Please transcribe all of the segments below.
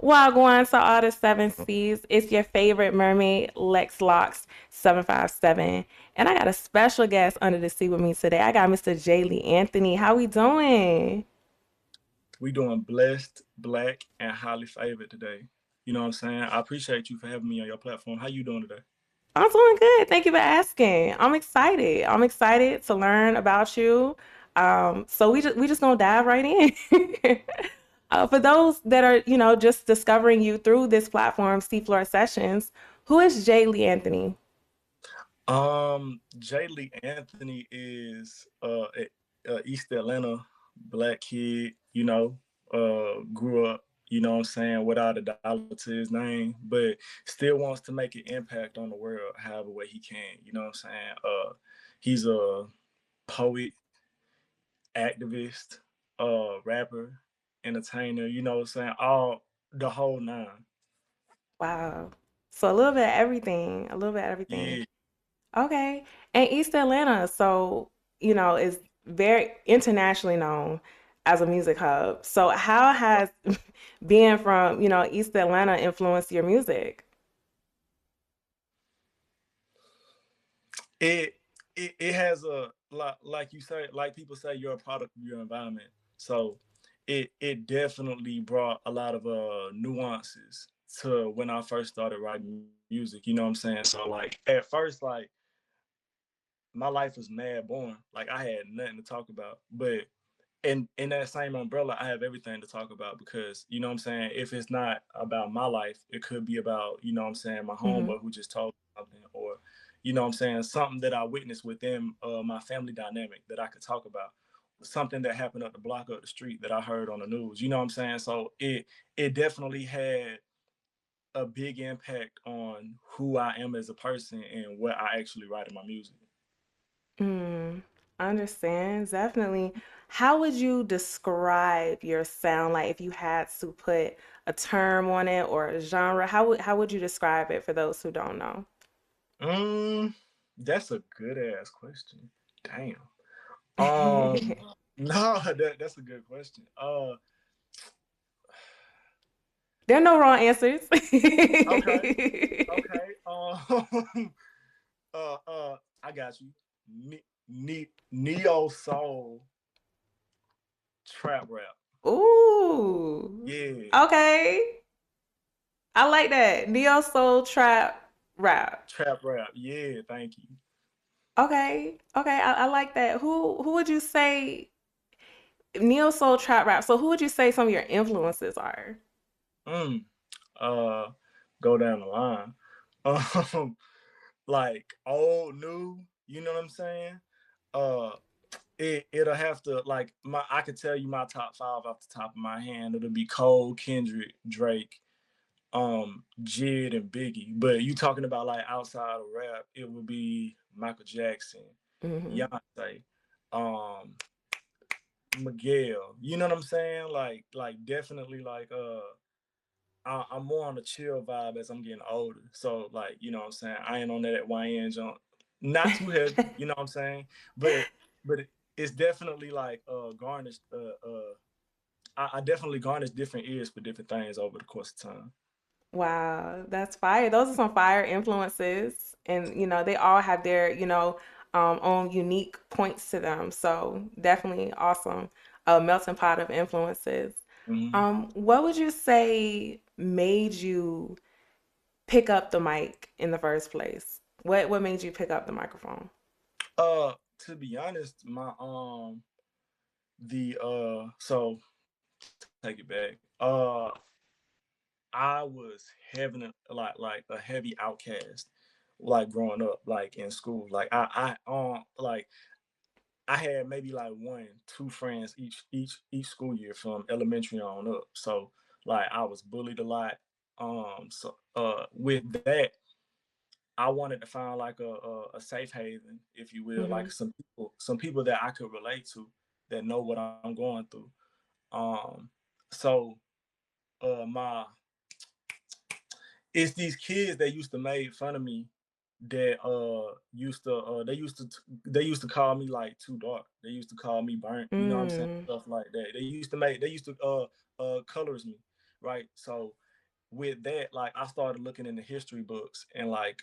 Wagwan to all the seven seas. It's your favorite mermaid, Lex Locks 757. And I got a special guest under the sea with me today. I got Mr. Jaylee Anthony. How we doing? We doing blessed, black, and highly favored today. You know what I'm saying? I appreciate you for having me on your platform. How you doing today? I'm doing good. Thank you for asking. I'm excited. I'm excited to learn about you. So we just gonna dive right in. For those that are, just discovering you through this platform, Seafloor Sessions, who is Jaylee Anthony? Jay Lee Anthony is East Atlanta black kid, grew up, what I'm saying, without a dollar to his name, but still wants to make an impact on the world however way he can, you know what I'm saying? He's a poet, activist, rapper, entertainer, you know what I'm saying? All the whole nine. Wow. So a little bit of everything, a little bit of everything. Yeah. Okay. And East Atlanta, so, is very internationally known as a music hub. So how has being from, East Atlanta influenced your music? It it has a lot, like you say, like people say, you're a product of your environment. So it definitely brought a lot of nuances to when I first started writing music. You know what I'm saying? So like at first, like my life was mad boring. Like I had nothing to talk about. But in that same umbrella, I have everything to talk about because you know what I'm saying. If it's not about my life, it could be about what I'm saying, my Hmm. homeboy who just told me something, or what I'm saying, something that I witnessed within my family dynamic that I could talk about, something that happened up the block up the street that I heard on the news. You know what I'm saying. So it definitely had a big impact on who I am as a person and what I actually write in my music. Mm, I understand. Definitely. How would you describe your sound? Like if you had to put a term on it or a genre, how would you describe it for those who don't know? Mm, that's a good ass question. Damn. Um, no, that's a good question. There are no wrong answers. Okay, okay. I got you. Neo soul trap rap. Ooh. Yeah, Okay. I like that. Neo soul trap rap. trap rap. Yeah, thank you. Okay. Okay. I like that. Who would you say neo soul trap rap? So who would you say some of your influences are? Mm. Uh, Go down the line. Um, like old, new. You know what I'm saying? Uh, it'll have to like my I could tell you my top five off the top of my hand. It'll be Cole, Kendrick, Drake, Jid, and Biggie. But you talking about like outside of rap, it would be Michael Jackson, Hmm. Beyonce, um, Miguel. You know what I'm saying? Like definitely like I'm more on the chill vibe as I'm getting older. So like, you know what I'm saying? I ain't on that YN jump. Not too heavy, you know what I'm saying? But it's definitely like garnished I definitely garnished different ears for different things over the course of time. Wow, that's fire. Those are some fire influences, and they all have their own unique points to them. So definitely awesome. A melting pot of influences. Hmm. What would you say made you pick up the mic in the first place? What made you pick up the microphone? To be honest, my the take it back. I was having like a heavy outcast, like growing up, like in school. Like like I had maybe like one, two friends each school year from elementary on up. So like I was bullied a lot. So with that, I wanted to find like a safe haven, if you will, Hmm. like some people that I could relate to that know what I'm going through. Um, so my it's these kids that used to make fun of me that they used to call me like too dark. They used to call me burnt, you know what I'm saying? Mm. Stuff like that. They used to colors me, right? So with that, like I started looking in the history books and like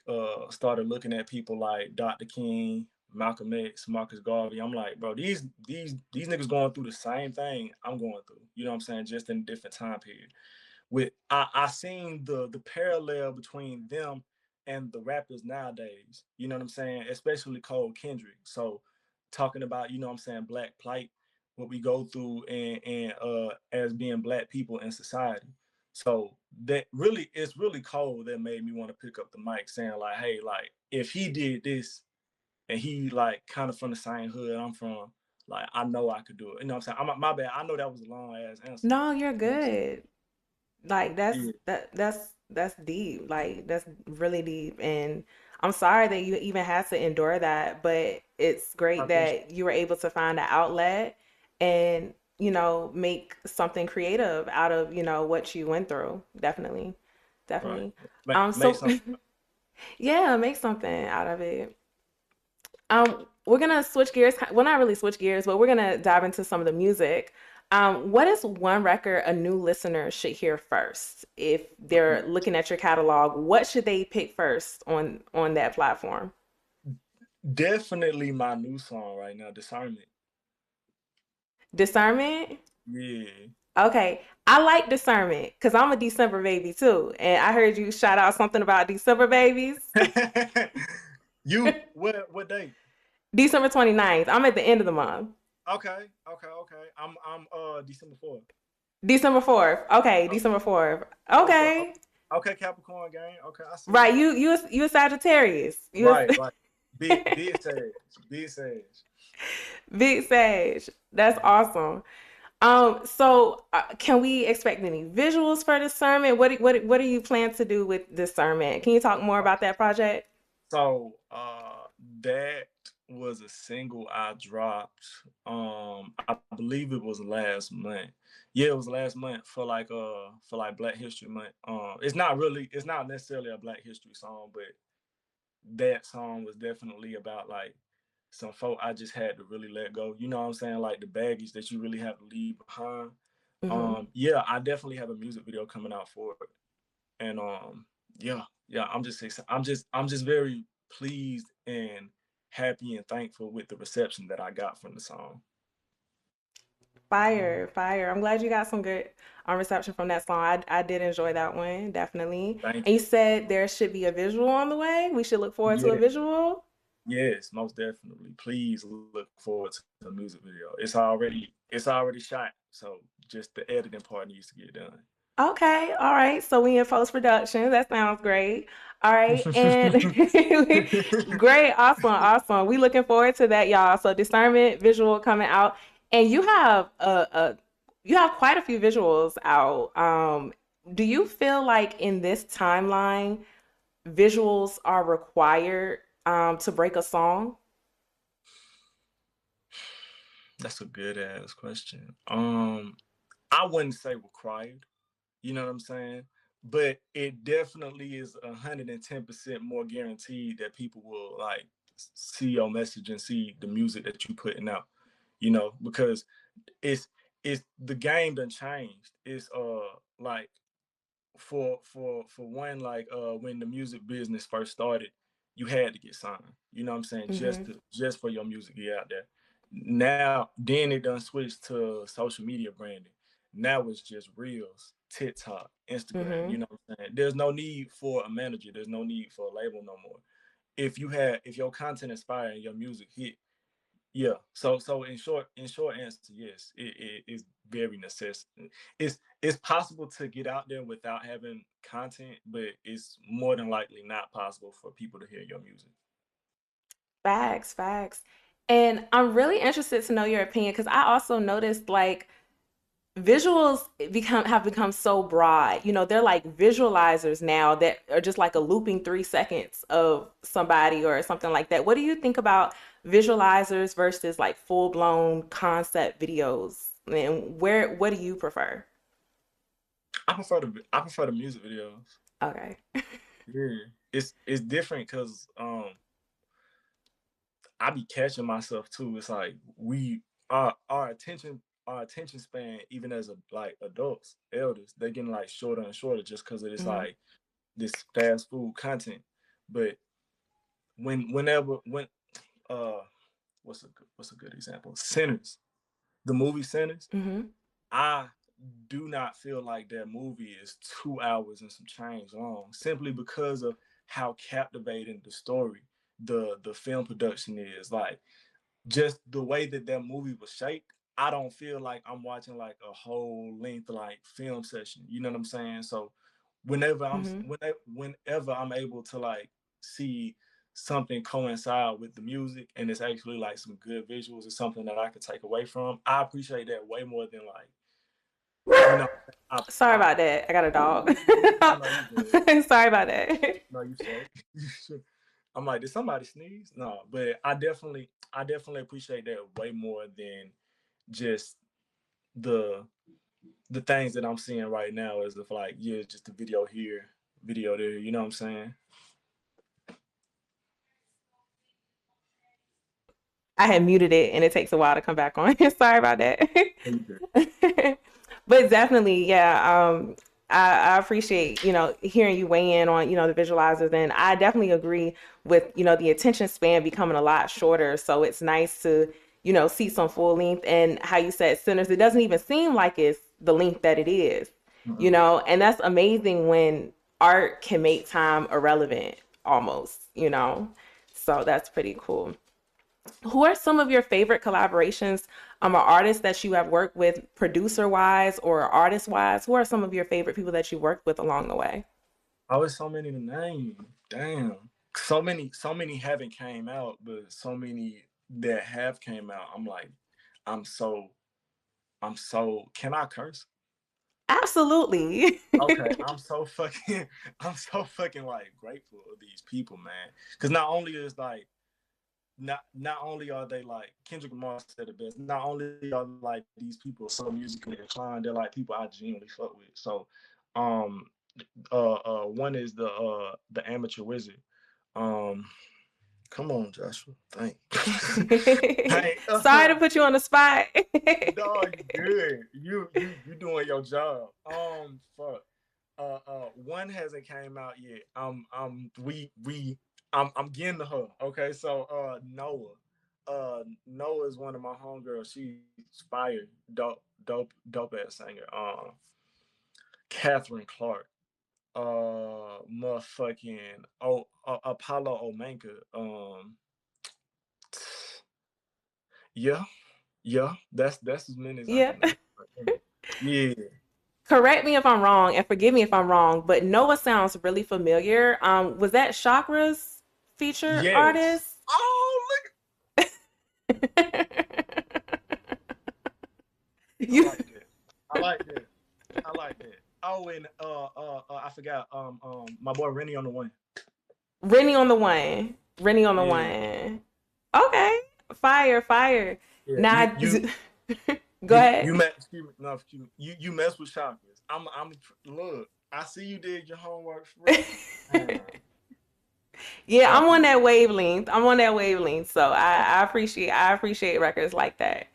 started looking at people like Dr. King, Malcolm X, Marcus Garvey. I'm like, bro, these niggas going through the same thing I'm going through. You know what I'm saying? Just in a different time period. With I seen the parallel between them and the rappers nowadays. You know what I'm saying? Especially Cole Kendrick. So talking about, you know what I'm saying, black plight, what we go through and as being black people in society. So that really, it's really cold that made me want to pick up the mic saying like, hey, like if he did this and he like kind of from the same hood I'm from, like I know I could do it. You know what I'm saying? My bad. I know that was a long ass answer. No, you're You know what I'm saying? good. Like that's Yeah. that's deep. Like that's really deep. And I'm sorry that you even had to endure that, but it's I great appreciate that you were able to find an outlet and, make something creative out of, what you went through. Definitely. it. Right. Definitely. Make So something. yeah, make something out of it. We're gonna switch gears. Well, not really switch gears, but we're gonna dive into some of the music. What is one record a new listener should hear first if they're looking at your catalog? What should they pick first on that platform? Definitely my new song right now, Discernment. Discernment. Yeah. Okay, I like discernment because I'm a December baby too, and I heard you shout out something about December babies. You what date? December 29th. I'm at the end of the month. Okay. I'm December 4th. December 4th. Okay, Okay. December 4th. Okay. Okay. Okay, Capricorn gang. Okay, I see. Right, you a Sagittarius. You Right, a right. Big Sage. Big Sage. big Sage. That's Mhm. awesome. So can we expect any visuals for discernment? What do you plan to do with discernment? Can you talk more about that project? So that was a single I dropped. I believe it was last month. Yeah, it was last month for like Black History Month. It's not necessarily a Black History song, but that song was definitely about like some folk I just had to really let go. You know what I'm saying? Like the baggage that you really have to leave behind. Hmm. Yeah, I definitely have a music video coming out for it. And yeah, I'm just very pleased and happy and thankful with the reception that I got from the song. Fire, fire. I'm glad you got some good reception from that song. I did enjoy that one, definitely. Thank And you said there should be a visual on the way. We should look forward you. to a Yeah, visual. yes, most definitely. Please look forward to the music video. It's already shot, so just the editing part needs to get done. Okay, all right. So we in post production. That sounds great. All right, and great, awesome, awesome. We looking forward to that, y'all. So discernment visual coming out, and you have quite a few visuals out. Do you feel like in this timeline, visuals are required to break a song? That's a good ass question. I wouldn't say required. You know what I'm saying? But it definitely is 110% more guaranteed that people will like see your message and see the music that you putting out. You know, because it's it's the game done changed. It's like for one, like when the music business first started, you had to get signed. You know what I'm saying? Mm-hmm. Just for your music to get out there. Now, then it done switched to social media branding. Now it's just reels, TikTok, Instagram. Mm-hmm. You know what I'm saying? There's no need for a manager. There's no need for a label no more. If your content is fire and your music hit, yeah. So in short answer, yes, it is very necessary. It's possible to get out there without having content, but it's more than likely not possible for people to hear your music. Facts, facts. And I'm really interested to know your opinion because I also noticed like visuals become have become so broad. They're like visualizers now that are just like a looping 3 seconds of somebody or something like that. What do you think about visualizers versus like full-blown concept videos? And what do you prefer? I prefer the music videos. Okay. Yeah. It's different because I be catching myself too. It's like our attention our attention span, even as like adults, elders, they're getting like shorter and shorter just because of this Mm-hmm. like this fast food content. But when uh what's a good example? Sinners, the movie Sinners. Mm-hmm. I do not feel like that movie is 2 hours and some change long, simply because of how captivating the story, the film production is. Like just the way that that movie was shaped, I don't feel like I'm watching like a whole length like film session. You know what I'm saying? So Mm-hmm. whenever I'm able to like see something coincide with the music and it's actually like some good visuals or something that I could take away from, I appreciate that way more than like, you know, I Sorry I about that. I got a dog. oh no, you good. Sorry about that. No, you straight. I'm like, did somebody sneeze? No, but I definitely appreciate that way more than just the the things that I'm seeing right now as if like, yeah, just a video here, video there, you know what I'm saying? I had muted it and it takes a while to come back on. Sorry about that. Yeah, you good. But definitely, yeah. I appreciate, hearing you weigh in on, the visualizers. And I definitely agree with, the attention span becoming a lot shorter. So it's nice to, see some full length. And how you said Sinners, it doesn't even seem like it's the length that it is, Mm-mm. and that's amazing when art can make time irrelevant almost, So that's pretty cool. Who are some of your favorite collaborations, or artists that you have worked with, producer wise or artist wise? Who are some of your favorite people that you worked with along the way? Always so many to name. Damn. So many haven't came out, but so many that have came out. I'm like, I'm so can I curse? Absolutely. Okay, I'm so fucking like grateful of these people, man. Because not only are they like Kendrick Lamar said it best, not only are like these people so musically inclined, they're like people I genuinely fuck with. So, um, one is the Amateur Wizard. Um, come on, Joshua. Thank, hey, Sorry to put you on the spot. dog, you good. You doing your job. Fuck. One hasn't came out yet. I'm getting to her. Okay, so Noah. Noah is one of my homegirls. She's fire, dope ass singer. Catherine Clark. Motherfucking Apollo Omenka. Yeah, yeah. That's as many as I Yeah. can name. Yeah. Correct me if I'm wrong and forgive me if I'm wrong, but Noah sounds really familiar. Was that Chakra's feature Yes. artist? Oh, look. I You like that. I like that. I like that. Oh, and I forgot. My boy Rennie on the one. Rennie on the one. Rennie on the Yeah, one. Okay. Fire, fire. yeah. You Now, you go you ahead. mess. Excuse me. No, excuse me. You mess with chakras. I'm. Look. I see you did your homework for real. Man, Yeah, I I'm on appreciate. that wavelength. I'm on that wavelength. So I appreciate records like that.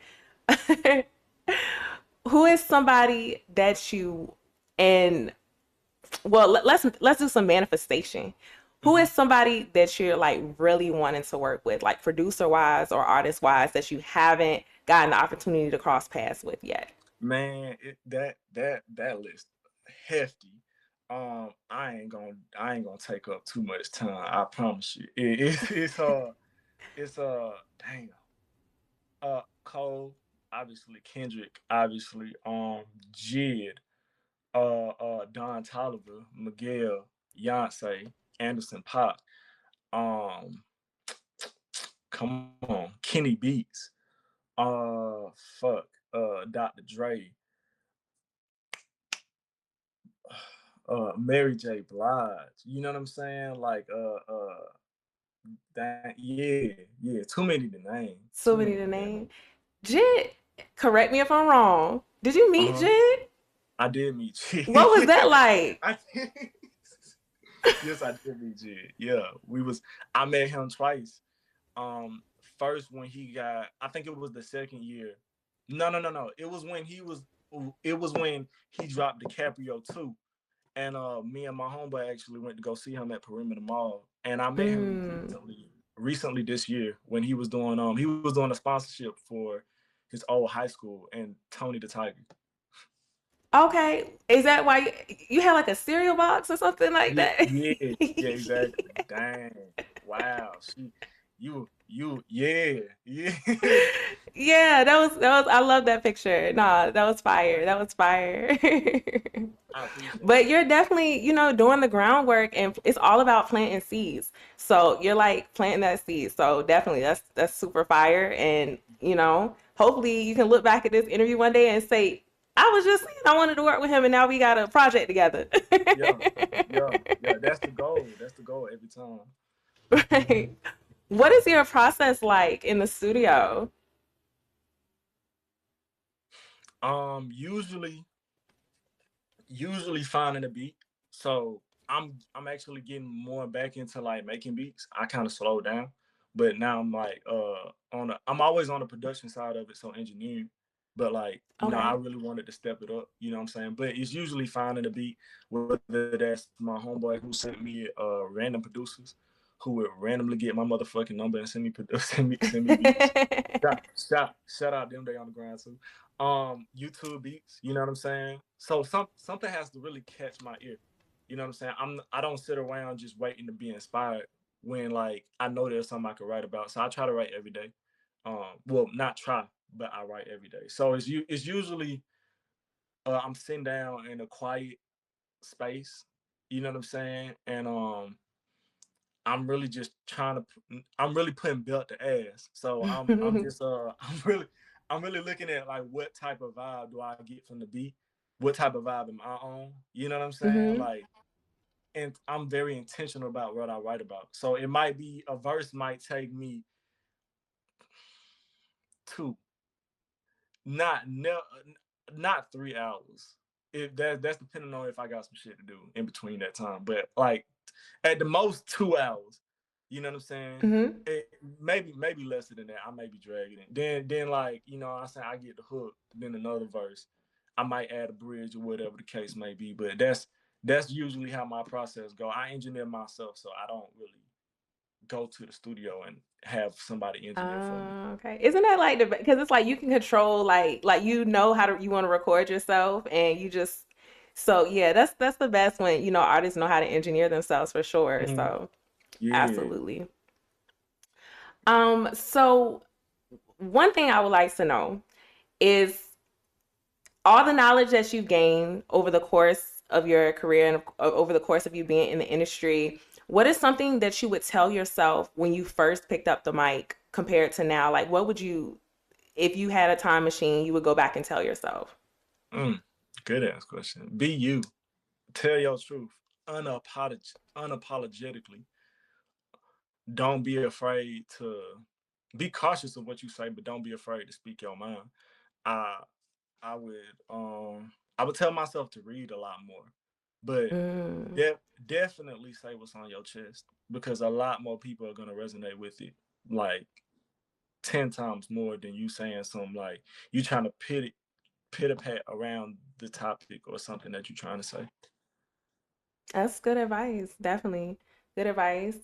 Who is somebody that you and well let's do some manifestation. Who Mhm. is somebody that you're like really wanting to work with, like producer wise or artist wise, that you haven't gotten the opportunity to cross paths with yet? Man, that list hefty. I ain't gonna take up too much time. I promise you. It's dang. Cole, obviously Kendrick, obviously Jid, Don Toliver, Miguel, Beyonce, Anderson Paak, um, come on, Kenny Beats, fuck, Dr. Dre, Mary J. Blige. You know what I'm saying? Like that. Yeah. Too many to name. Too So many many to to name. name. Jid, correct me if I'm wrong. Did you Uh meet huh. Jid? I did meet What was Jid. that like? I did. Yes, I did meet Jid. Yeah, we was. I met him twice. Um, First when he got, I think it was the second year. No, no, no, no. It was when he was. It was when he dropped DiCaprio too, and me and my homeboy actually went to go see him at Perimeter Mall, and I met him Mm. recently this year when he was doing a sponsorship for his old high school and Tony the Tiger. Okay, is that why you had like a cereal box or something like Yeah, that? yeah, yeah, exactly. Dang, wow, yeah, yeah. Yeah, that was I love that picture. Nah, that was fire. That was fire. I appreciate But that. you're definitely, doing the groundwork and it's all about planting seeds. So you're like planting that seed. So definitely that's super fire. And, hopefully you can look back at this interview one day and say, I was just saying I wanted to work with him and now we got a project together. Yeah, yeah, yeah. That's the goal. That's the goal every time. Right. What is your process like in the studio? Usually finding a beat. So I'm actually getting more back into like making beats. I kind of slowed down, but now I'm like I'm always on the production side of it, so engineering. But like, I Okay. really wanted to step it up, you know what I'm saying? But it's usually finding a beat, whether that's my homeboy who sent me random producers who would randomly get my motherfucking number and send me send me beats. Shout out them, they on the ground too. YouTube beats, you know what I'm saying? So something has to really catch my ear. You know what I'm saying? I don't sit around just waiting to be inspired when like I know there's something I could write about. So I try to write every day. Well, not try, but I write every day. So it's usually I'm sitting down in a quiet space, you know what I'm saying? And I'm really just I'm really putting belt to ass. So I'm just I'm really looking at like what type of vibe do I get from the beat? What type of vibe am I on? You know what I'm saying? Hmm. Like, and I'm very intentional about what I write about. So it might be a verse might take me two, not no, not 3 hours. If that's depending on if I got some shit to do in between that time. But like at the most 2 hours. You know what I'm saying? Hmm. Maybe lesser than that. I may be dragging it. Then like I say I get the hook. Then another verse, I might add a bridge or whatever the case may be. But that's usually how my process go. I engineer myself, so I don't really go to the studio and have somebody engineer for me. Okay. Isn't that like the because it's like you can control like how to you want to record yourself and you just so yeah, that's the best when artists know how to engineer themselves for sure. Mm-hmm. So Yeah. absolutely. So one thing I would like to know is all the knowledge that you've gained over the course of your career and over the course of you being in the industry, what is something that you would tell yourself when you first picked up the mic compared to now? Like, what would you, if you had a time machine, you would go back and tell yourself? Mm. Good ass question. Be you. Tell your truth. Unapologetically. Don't be afraid to be cautious of what you say, but don't be afraid to speak your mind. I I would I would tell myself to read a lot more, but Mm, definitely say what's on your chest because a lot more people are gonna resonate with it like 10 times more than you saying something like you trying to pit a pat around the topic or something that you're trying to say. that's good advice. Definitely good advice.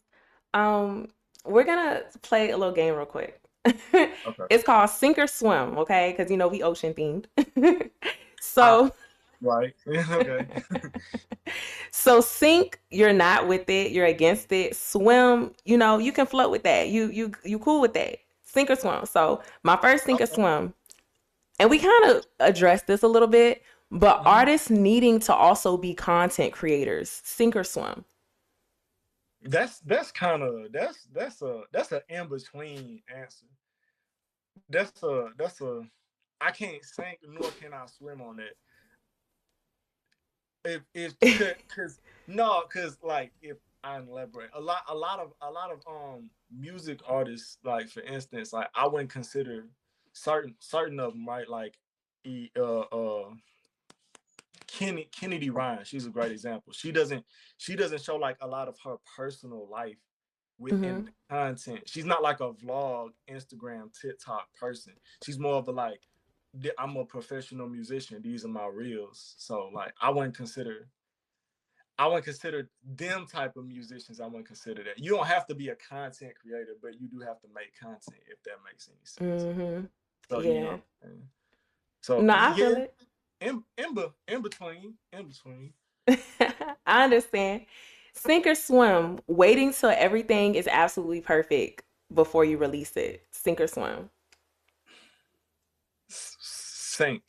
Um, we're gonna play a little game real quick. Okay. It's called Sink or Swim, okay? Because we ocean themed. I So right. Okay. So sink, you're not with it, you're against it. Swim, you can float with that. You cool with that. Sink or swim. So my first sink or Okay. swim, and we kind of addressed this a little bit, but Mhm. artists needing to also be content creators. Sink or swim. That's kind of that's an in between answer. That's a I can't sink nor can I swim on that. If cause no, cause like if I elaborate a lot of music artists, like for instance, like I wouldn't consider certain of them, right? Like e Kennedy Ryan, she's a great example. She doesn't show like a lot of her personal life within Hmm. the content. She's not like a vlog, Instagram, TikTok person. She's more of a like I'm a professional musician. These are my reels. So like I wouldn't consider them type of musicians. I wouldn't consider that. You don't have to be a content creator, but you do have to make content if that makes any sense. Mm-hmm. So you know. Yeah. So No, I feel yeah, it. in between. I understand. Sink or swim, waiting till everything is absolutely perfect before you release it. Sink or swim. Sync.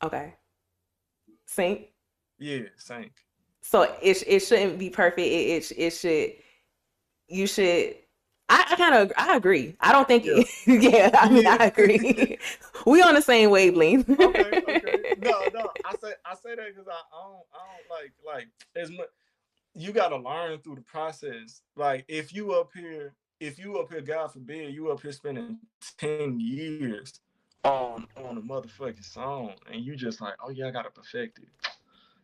Okay. Sink. Yeah, sync. So it shouldn't be perfect. It should you should I kind of I agree. I don't think Yeah. yeah, I mean Yeah. I agree. We on the same wavelength. Okay. No. I say that because I don't like as much. You got to learn through the process. Like if you up here, God forbid, you up here spending 10 years on a motherfucking song, and you just like, oh yeah, I gotta perfect it.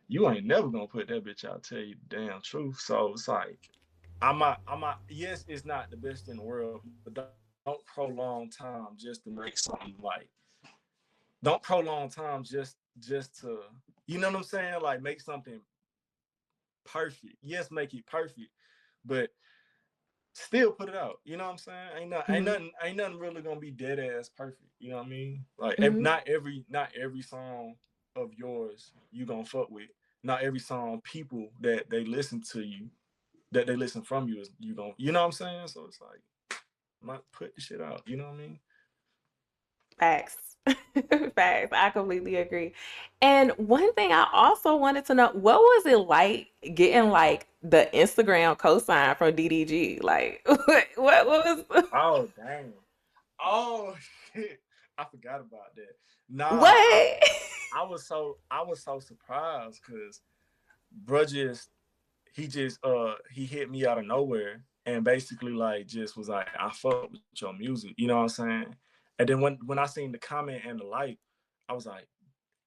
You ain't never gonna put that bitch out. Tell you the damn truth. So it's like, I'm not. Yes, it's not the best in the world, but don't prolong time just to make something like. Don't prolong time just to, you know what I'm saying? Like make something perfect. Yes, make it perfect, but still put it out. You know what I'm saying? Hmm. Ain't nothing really gonna be dead ass perfect. You know what I mean? Like Hmm. not every song of yours you gonna fuck with. Not every song people that they listen to you, that they listen from you, is you gonna, you know what I'm saying? So it's like, might put the shit out. You know what I mean? Facts. Facts. I completely agree. And one thing I also wanted to know, what was it like getting like the Instagram cosign from DDG? Like what was Oh damn. Oh shit. I forgot about that. Nah, what? I was so surprised because bruh he hit me out of nowhere and basically like just was like, I fuck with your music, you know what I'm saying? And then when I seen the comment and the like, I was like,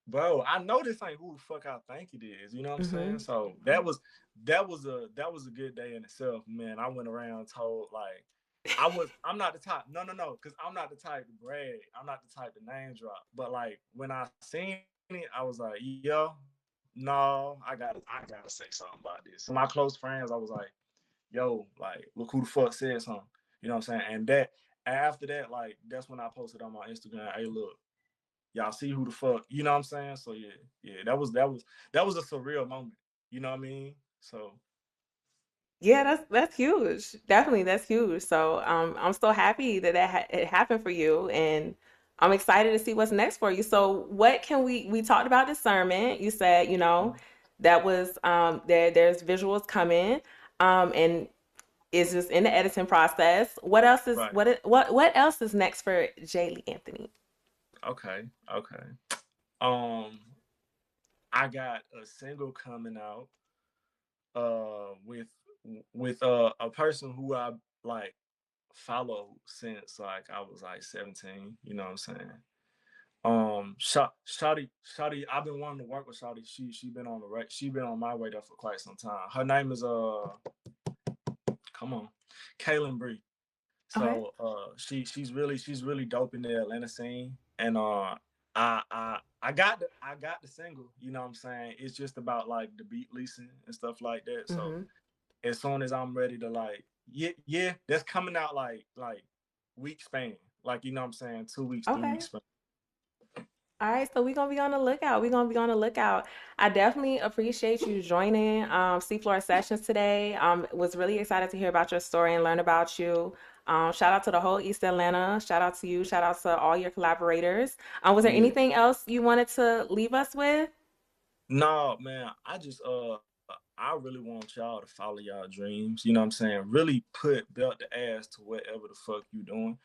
bro, I know this ain't who the fuck I think it is, you know what I'm saying? Hmm. So that was a good day in itself, man. I went around told like I'm not the type, no, because I'm not the type to brag. I'm not the type to name drop. But like when I seen it, I was like, yo, no, I gotta say something about this. So my close friends, I was like, yo, like, look who the fuck said something. You know what I'm saying? And that after that, like, that's when I posted on my Instagram, hey, look, y'all see who the fuck, you know what I'm saying? So yeah, that was a surreal moment. You know what I mean? So Yeah, that's huge. Definitely, that's huge. So, I'm so happy that it happened for you, and I'm excited to see what's next for you. So, what can we talked about discernment? You said, that was there's visuals coming, and it's just in the editing process. What else is right. what else is next for Jaylee Anthony? Okay. Um, I got a single coming out with a person who I like followed since like I was like 17, you know what I'm saying? Shawty, I've been wanting to work with Shawty. She been on the right, she been on my radar for quite some time. Her name is come on, Kaylin Bree. Okay. So she's really dope in the Atlanta scene. And I got the single, you know what I'm saying? It's just about like the beat leasing and stuff like that. So Mm-hmm. as soon as I'm ready to like, yeah, that's coming out like week span. Like, you know what I'm saying? 2 weeks, 3 weeks Okay. span. All right, so we're gonna be on the lookout. We're gonna be on the lookout. I definitely appreciate you joining Seafloor Sessions today. Was really excited to hear about your story and learn about you. Shout out to the whole East Atlanta. Shout out to you. Shout out to all your collaborators. Was there Yeah. anything else you wanted to leave us with? No, man, I really want y'all to follow y'all dreams. You know what I'm saying? Really put belt to ass to whatever the fuck you doing.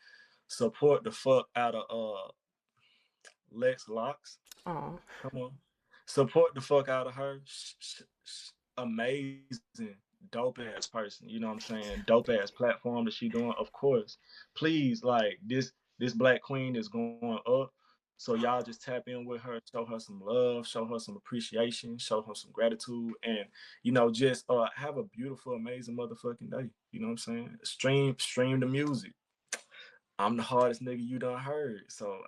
Support the fuck out of Lex Locks. Oh, Come on. Support the fuck out of her. Amazing, dope ass person. You know what I'm saying? Dope ass platform that she doing. Of course. Please, like this black queen is going up. So y'all just tap in with her, show her some love, show her some appreciation, show her some gratitude, and just have a beautiful, amazing motherfucking day. You know what I'm saying? Stream the music. I'm the hardest nigga you done heard. So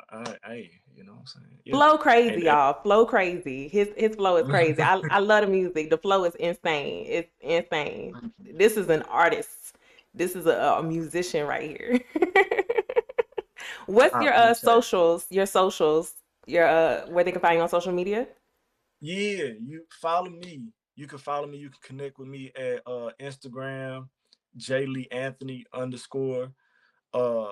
hey, you know what I'm saying? Yeah. Flow crazy, And y'all. Flow crazy. His flow is crazy. I love the music. The flow is insane. It's insane. This is an artist. This is a musician right here. What's I your appreciate it. socials? Your socials? Your where they can find you on social media? Yeah, you follow me. You can follow me. You can connect with me at Instagram, JLeeAnthony underscore, uh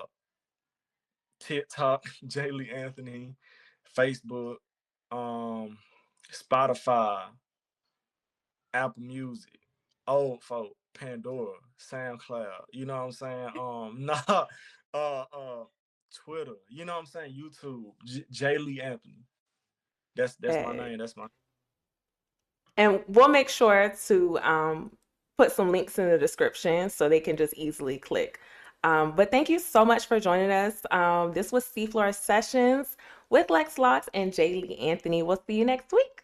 TikTok, JLeeAnthony, Facebook, um, Spotify, Apple Music, old folk, Pandora, SoundCloud. You know what I'm saying? Nah, uh, uh, Twitter. You know what I'm saying? YouTube, JLeeAnthony. That's my Okay. name. That's my. And we'll make sure to put some links in the description so they can just easily click. But thank you so much for joining us. This was Seafloor Sessions with Lex Locks and Jaylee Anthony. We'll see you next week.